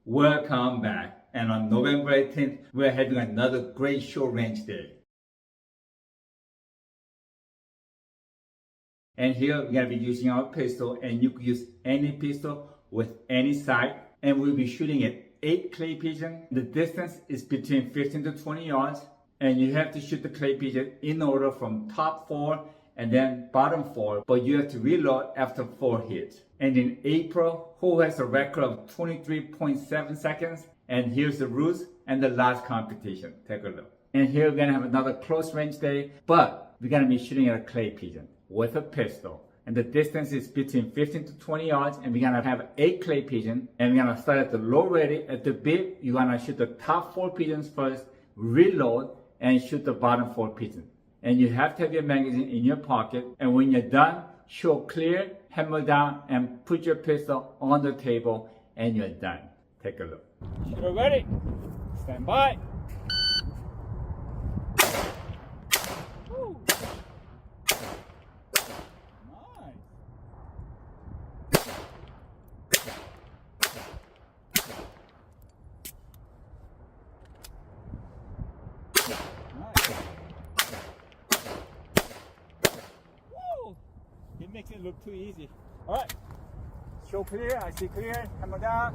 Welcome back. And on November 18th, we're having another great short range day. And here we're going to be using our pistol, and you can use any pistol with any sight. And we'll be shooting at 8 clay pigeons. The distance is between 15 to 20 yards. And you have to shoot the clay pigeon in order from top 4 and then bottom 4. But you have to reload after 4 hits. And in April, who has a record of 23.7 seconds. And here's the rules and the last competition. Take a look. And here we're going to have another close range day. But we're going to be shooting at a clay pigeon with a pistol. And the distance is between 15 to 20 yards. And we're going to have 8 clay pigeons. And we're going to start at the low ready. At the bib, you're going to shoot the top 4 pigeons first, reload, and shoot the bottom 4 pigeons. And you have to have your magazine in your pocket. And when you're done, show clear, hammer down, and put your pistol on the table, and you're done. Take a look. Shooter ready. Stand by. Woo. Woo. It makes it look too easy. All right. Show clear. I see clear. Hammer down.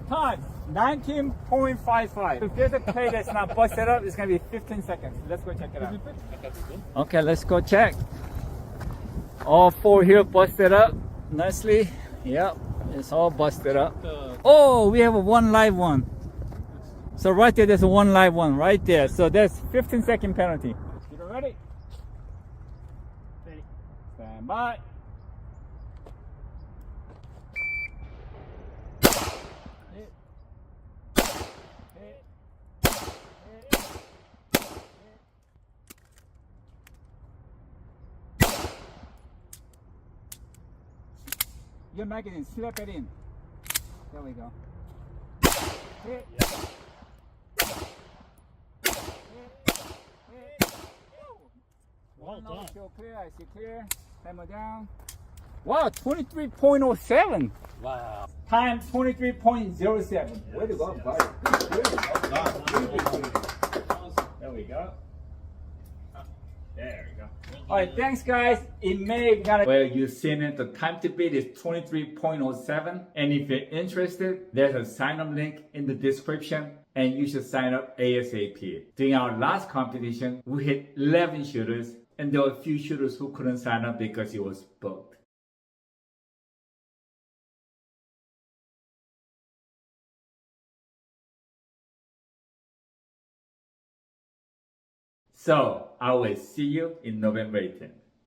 Time 19.55. If there's a clay that's not busted up, it's gonna be 15 seconds. Let's go check it out. Okay, let's go check. All 4 here busted up nicely. Yep, it's all busted up. Oh, we have a 1 live one. So right there, there's a 1 live one right there. So that's 15-second penalty. Get ready. Stand by. Your magazine, slip it in. There we go. Hit. Well done. Show clear, I see clear. Hammer down. Wow, 23.07. Wow. Time 23.07. Way to go, buddy. There we go. There we go. Alright, thanks guys. In May, we got well, you've seen it. The time to beat is 23.07. And if you're interested, there's a sign-up link in the description. And you should sign up ASAP. During our last competition, we hit 11 shooters. And there were a few shooters who couldn't sign up because it was booked. So, I will see you in November 18th.